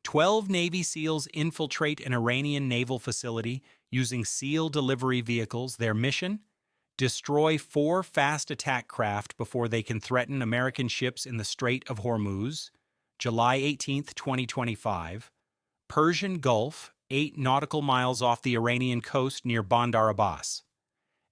12 Navy SEALs infiltrate an Iranian naval facility using SEAL delivery vehicles. Their mission? Destroy 4 fast attack craft before they can threaten American ships in the Strait of Hormuz. July 18, 2025. Persian Gulf, 8 nautical miles off the Iranian coast near Bandar Abbas.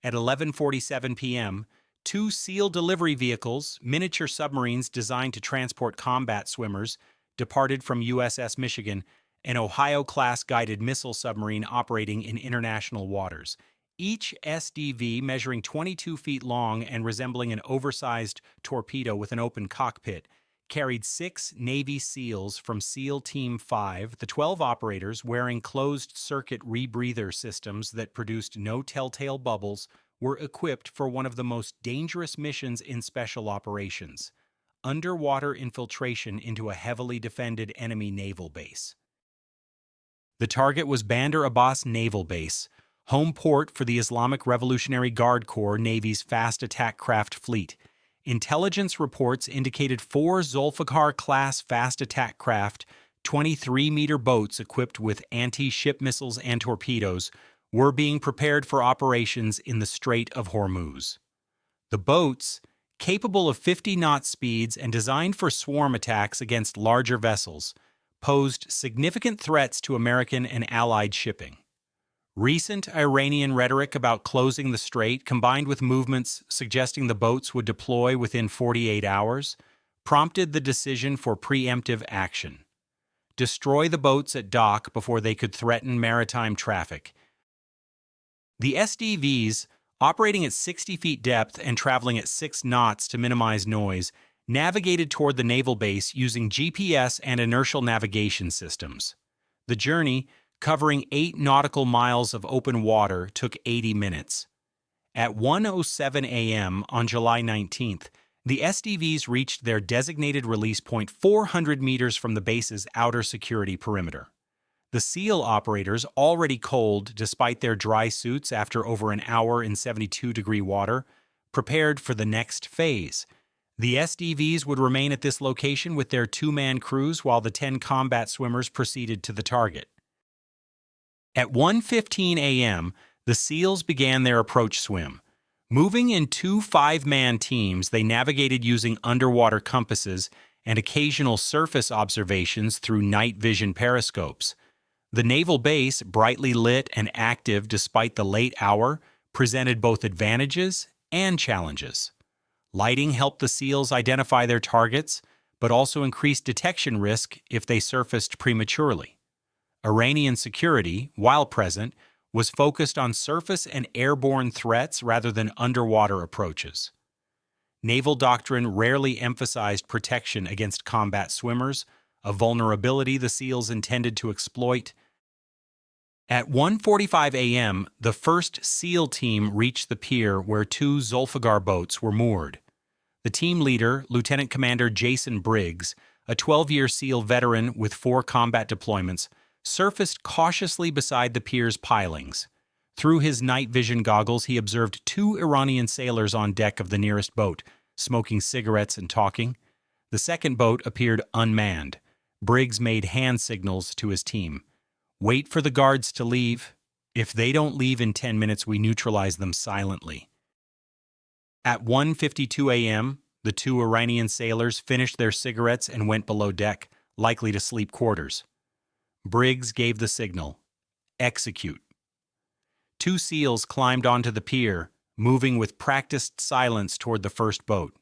At 11:47 p.m., 2 SEAL delivery vehicles, miniature submarines designed to transport combat swimmers, departed from USS Michigan, an Ohio-class guided missile submarine operating in international waters. Each SDV measuring 22 feet long and resembling an oversized torpedo with an open cockpit, carried 6 Navy SEALs from SEAL Team 5, the 12 operators wearing closed-circuit rebreather systems that produced no telltale bubbles, were equipped for one of the most dangerous missions in special operations: underwater infiltration into a heavily defended enemy naval base. The target was Bandar Abbas Naval Base, home port for the Islamic Revolutionary Guard Corps Navy's fast attack craft fleet. Intelligence reports indicated 4 Zolfaghar-class fast attack craft, 23-meter boats equipped with anti-ship missiles and torpedoes, were being prepared for operations in the Strait of Hormuz. The boats, capable of 50-knot speeds and designed for swarm attacks against larger vessels, posed significant threats to American and Allied shipping. Recent Iranian rhetoric about closing the strait, combined with movements suggesting the boats would deploy within 48 hours, prompted the decision for preemptive action. Destroy the boats at dock before they could threaten maritime traffic. The SDVs, operating at 60 feet depth and traveling at 6 knots to minimize noise, navigated toward the naval base using GPS and inertial navigation systems. The journey, covering 8 nautical miles of open water, took 80 minutes. At 1:07 a.m. on July 19th, the SDVs reached their designated release point 400 meters from the base's outer security perimeter. The SEAL operators, already cold despite their dry suits after over an hour in 72-degree water, prepared for the next phase. The SDVs would remain at this location with their 2-man crews while the 10 combat swimmers proceeded to the target. At 1:15 a.m., the SEALs began their approach swim. Moving in 2 5-man teams, they navigated using underwater compasses and occasional surface observations through night vision periscopes. The naval base, brightly lit and active despite the late hour, presented both advantages and challenges. Lighting helped the SEALs identify their targets, but also increased detection risk if they surfaced prematurely. Iranian security, while present, was focused on surface and airborne threats rather than underwater approaches. Naval doctrine rarely emphasized protection against combat swimmers, a vulnerability the SEALs intended to exploit. At 1:45 a.m., the first SEAL team reached the pier where 2 Zolfaghar boats were moored. The team leader, Lieutenant Commander Jason Briggs, a 12-year SEAL veteran with 4 combat deployments, surfaced cautiously beside the pier's pilings. Through his night vision goggles, he observed 2 Iranian sailors on deck of the nearest boat, smoking cigarettes and talking. The second boat appeared unmanned. Briggs made hand signals to his team. "Wait for the guards to leave. If they don't leave in 10 minutes, we neutralize them silently." At 1:52 a.m., the 2 Iranian sailors finished their cigarettes and went below deck, likely to sleep quarters. Briggs gave the signal, "Execute." 2 SEALs climbed onto the pier, moving with practiced silence toward the first boat.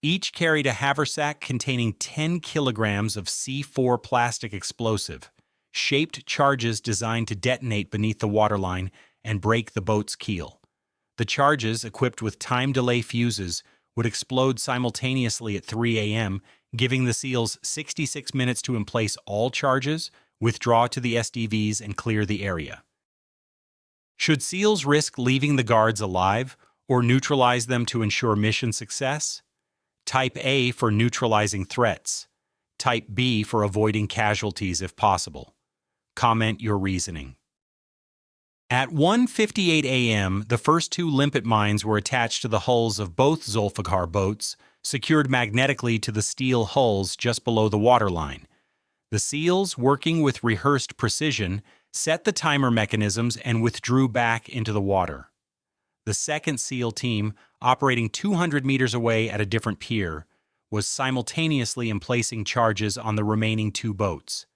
Each carried a haversack containing 10 kilograms of C4 plastic explosive, shaped charges designed to detonate beneath the waterline and break the boat's keel. The charges, equipped with time delay fuses, would explode simultaneously at 3 a.m., giving the SEALs 66 minutes to emplace all charges, withdraw to the SDVs, and clear the area. Should SEALs risk leaving the guards alive or neutralize them to ensure mission success? Type A for neutralizing threats. Type B for avoiding casualties if possible. Comment your reasoning. At 1:58 a.m., the first 2 limpet mines were attached to the hulls of both Zolfaghar boats, secured magnetically to the steel hulls just below the waterline. The SEALs, working with rehearsed precision, set the timer mechanisms and withdrew back into the water. The second SEAL team, operating 200 meters away at a different pier, was simultaneously emplacing charges on the remaining two boats.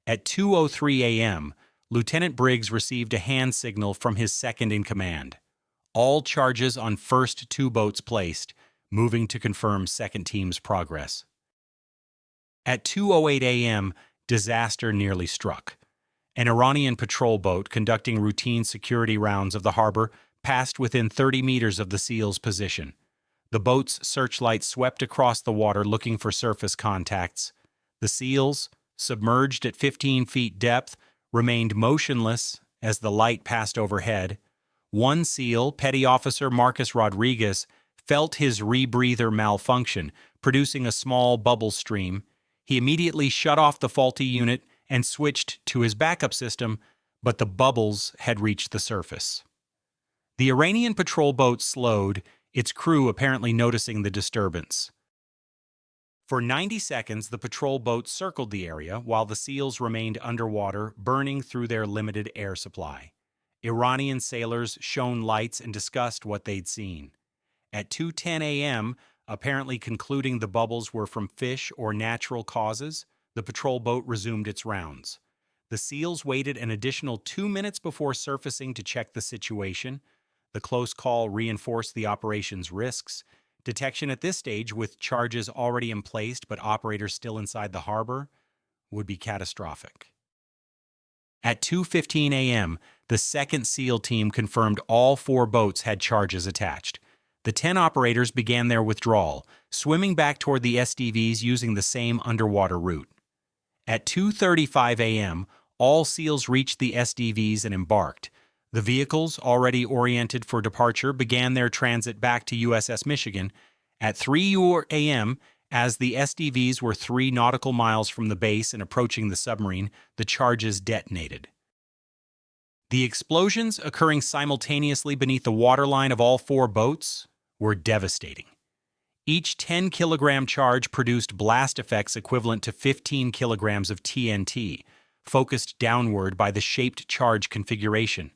At 2:03 a.m., Lieutenant Briggs received a hand signal from his second-in-command. All charges on first two boats placed, moving to confirm second team's progress. At 2:08 a.m., disaster nearly struck. An Iranian patrol boat conducting routine security rounds of the harbor passed within 30 meters of the SEAL's position. The boat's searchlight swept across the water looking for surface contacts. The SEALs, submerged at 15 feet depth, remained motionless as the light passed overhead. One SEAL, Petty Officer Marcus Rodriguez, felt his rebreather malfunction, producing a small bubble stream. He immediately shut off the faulty unit and switched to his backup system, but the bubbles had reached the surface. The Iranian patrol boat slowed, its crew apparently noticing the disturbance. For 90 seconds, the patrol boat circled the area while the SEALs remained underwater, burning through their limited air supply. Iranian sailors shone lights and discussed what they'd seen. At 2:10 a.m., apparently concluding the bubbles were from fish or natural causes, the patrol boat resumed its rounds. The SEALs waited an additional 2 minutes before surfacing to check the situation. The close call reinforced the operation's risks. Detection at this stage, with charges already in place but operators still inside the harbor, would be catastrophic. At 2:15 a.m., the second SEAL team confirmed all 4 boats had charges attached. The 10 operators began their withdrawal, swimming back toward the SDVs using the same underwater route. At 2:35 a.m., all SEALs reached the SDVs and embarked. The vehicles, already oriented for departure, began their transit back to USS Michigan. At 3 a.m., as the SDVs were 3 nautical miles from the base and approaching the submarine, the charges detonated. The explosions, occurring simultaneously beneath the waterline of all 4 boats, were devastating. Each 10-kilogram charge produced blast effects equivalent to 15 kilograms of TNT, focused downward by the shaped charge configuration.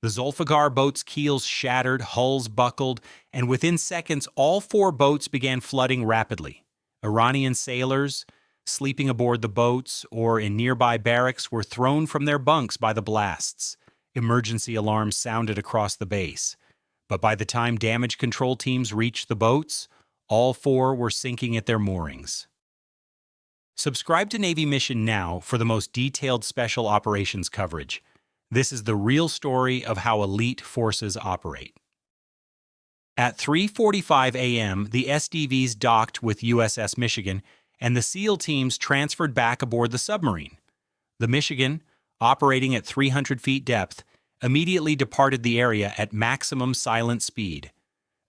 The Zolfaghar boat's keels shattered, hulls buckled, and within seconds all 4 boats began flooding rapidly. Iranian sailors, sleeping aboard the boats or in nearby barracks, were thrown from their bunks by the blasts. Emergency alarms sounded across the base. But by the time damage control teams reached the boats, all 4 were sinking at their moorings. Subscribe to Navy Mission now for the most detailed special operations coverage. This is the real story of how elite forces operate. At 3:45 a.m., the SDVs docked with USS Michigan, and the SEAL teams transferred back aboard the submarine. The Michigan, operating at 300 feet depth, immediately departed the area at maximum silent speed.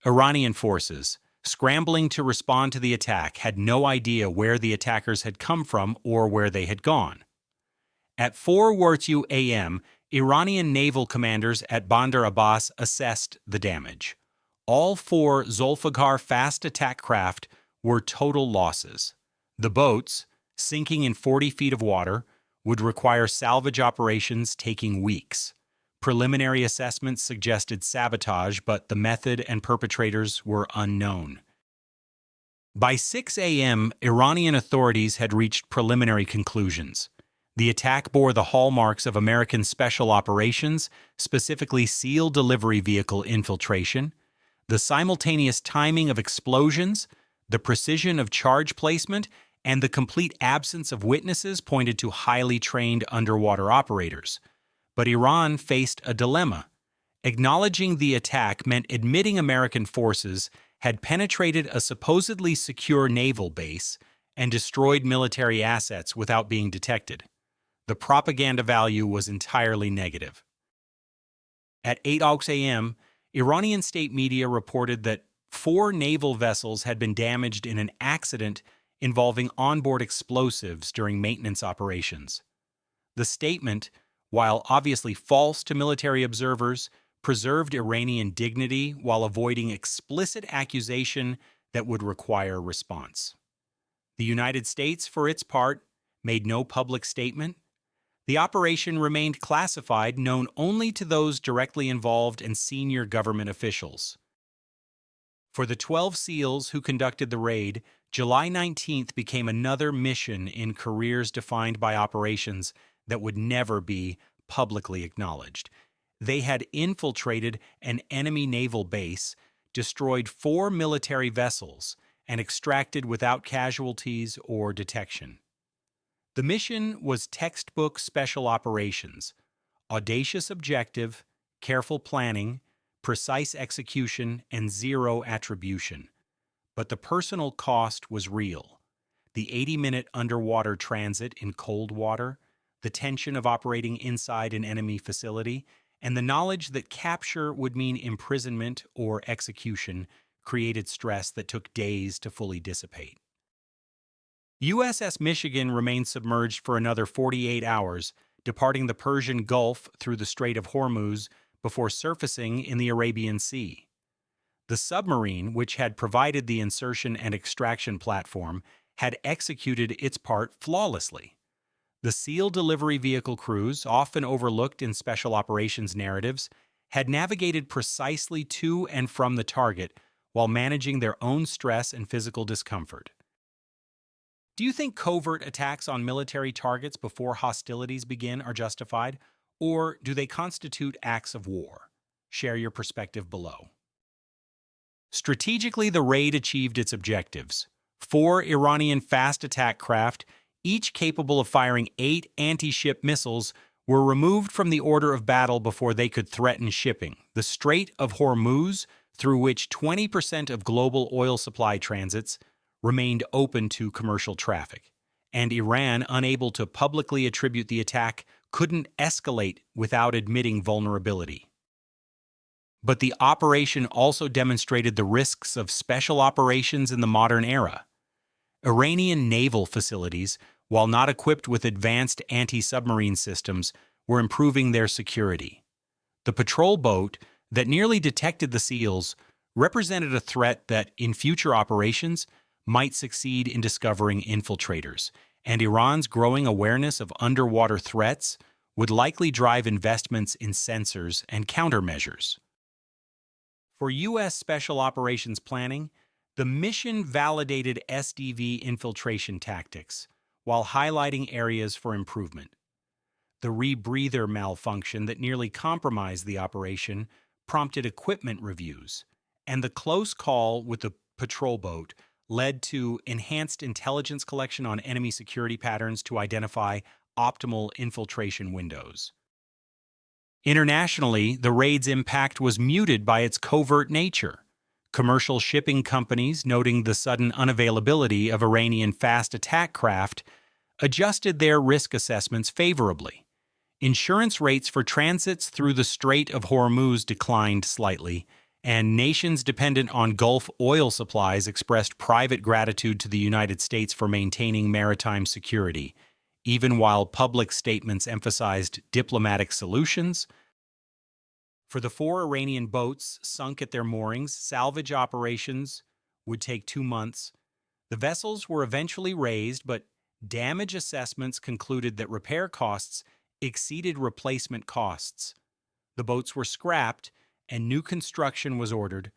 Iranian forces, scrambling to respond to the attack, had no idea where the attackers had come from or where they had gone. At 4:02 a.m., Iranian naval commanders at Bandar Abbas assessed the damage. All 4 Zolfaghar fast attack craft were total losses. The boats, sinking in 40 feet of water, would require salvage operations taking weeks. Preliminary assessments suggested sabotage, but the method and perpetrators were unknown. By 6 a.m., Iranian authorities had reached preliminary conclusions. The attack bore the hallmarks of American special operations, specifically SEAL delivery vehicle infiltration. The simultaneous timing of explosions, the precision of charge placement, and the complete absence of witnesses pointed to highly trained underwater operators. But Iran faced a dilemma. Acknowledging the attack meant admitting American forces had penetrated a supposedly secure naval base and destroyed military assets without being detected. The propaganda value was entirely negative. At 8 a.m., Iranian state media reported that 4 naval vessels had been damaged in an accident involving onboard explosives during maintenance operations. The statement, while obviously false to military observers, preserved Iranian dignity while avoiding explicit accusation that would require response. The United States, for its part, made no public statement. The operation remained classified, known only to those directly involved and senior government officials. For the 12 SEALs who conducted the raid, July 19th became another mission in careers defined by operations that would never be publicly acknowledged. They had infiltrated an enemy naval base, destroyed 4 military vessels, and extracted without casualties or detection. The mission was textbook special operations, audacious objective, careful planning, precise execution, and zero attribution. But the personal cost was real. The 80-minute underwater transit in cold water, the tension of operating inside an enemy facility, and the knowledge that capture would mean imprisonment or execution created stress that took days to fully dissipate. USS Michigan remained submerged for another 48 hours, departing the Persian Gulf through the Strait of Hormuz before surfacing in the Arabian Sea. The submarine, which had provided the insertion and extraction platform, had executed its part flawlessly. The SEAL delivery vehicle crews, often overlooked in special operations narratives, had navigated precisely to and from the target while managing their own stress and physical discomfort. Do you think covert attacks on military targets before hostilities begin are justified, or do they constitute acts of war? Share your perspective below. Strategically, the raid achieved its objectives. 4 Iranian fast attack craft, each capable of firing 8 anti-ship missiles, were removed from the order of battle before they could threaten shipping. The Strait of Hormuz, through which 20% of global oil supply transits, remained open to commercial traffic, and Iran, unable to publicly attribute the attack, couldn't escalate without admitting vulnerability. But the operation also demonstrated the risks of special operations in the modern era. Iranian naval facilities, while not equipped with advanced anti-submarine systems, were improving their security. The patrol boat that nearly detected the SEALs represented a threat that, in future operations, might succeed in discovering infiltrators, and Iran's growing awareness of underwater threats would likely drive investments in sensors and countermeasures. For U.S. Special Operations planning, the mission validated SDV infiltration tactics while highlighting areas for improvement. The rebreather malfunction that nearly compromised the operation prompted equipment reviews, and the close call with the patrol boat led to enhanced intelligence collection on enemy security patterns to identify optimal infiltration windows. Internationally, the raid's impact was muted by its covert nature. Commercial shipping companies, noting the sudden unavailability of Iranian fast attack craft, adjusted their risk assessments favorably. Insurance rates for transits through the Strait of Hormuz declined slightly, and nations dependent on Gulf oil supplies expressed private gratitude to the United States for maintaining maritime security, even while public statements emphasized diplomatic solutions. For the 4 Iranian boats sunk at their moorings, salvage operations would take 2 months. The vessels were eventually raised, but damage assessments concluded that repair costs exceeded replacement costs. The boats were scrapped, and new construction was ordered,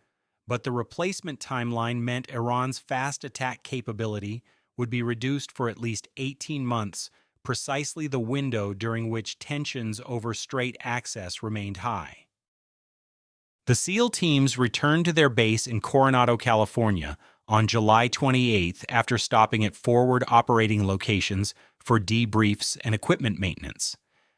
but the replacement timeline meant Iran's fast attack capability would be reduced for at least 18 months, precisely the window during which tensions over strait access remained high. The SEAL teams returned to their base in Coronado, California, on July 28th after stopping at forward operating locations for debriefs and equipment maintenance.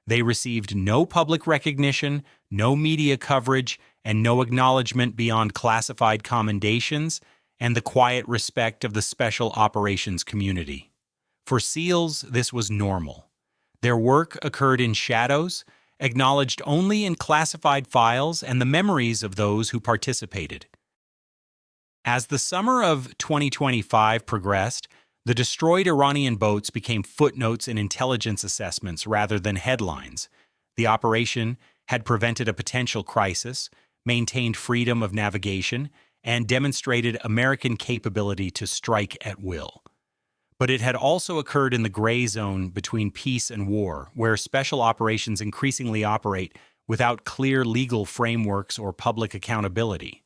They received no public recognition, no media coverage, and no acknowledgement beyond classified commendations and the quiet respect of the special operations community. For SEALs, this was normal. Their work occurred in shadows, acknowledged only in classified files and the memories of those who participated. As the summer of 2025 progressed, the destroyed Iranian boats became footnotes in intelligence assessments rather than headlines. The operation had prevented a potential crisis, maintained freedom of navigation, and demonstrated American capability to strike at will. But it had also occurred in the gray zone between peace and war, where special operations increasingly operate without clear legal frameworks or public accountability.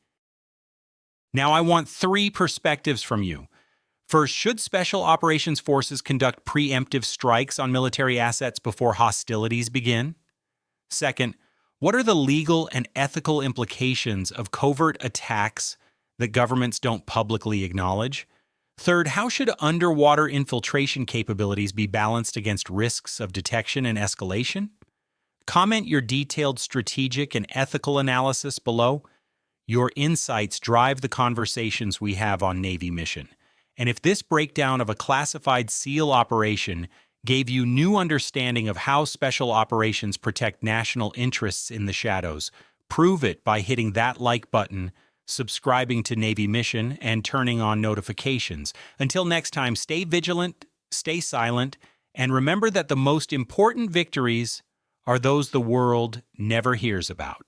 Now I want 3 perspectives from you. First, should special operations forces conduct preemptive strikes on military assets before hostilities begin? Second, what are the legal and ethical implications of covert attacks that governments don't publicly acknowledge? Third, how should underwater infiltration capabilities be balanced against risks of detection and escalation? Comment your detailed strategic and ethical analysis below. Your insights drive the conversations we have on Navy Mission. And if this breakdown of a classified SEAL operation gave you new understanding of how special operations protect national interests in the shadows, prove it by hitting that like button, subscribing to Navy Mission, and turning on notifications. Until next time, stay vigilant, stay silent, and remember that the most important victories are those the world never hears about.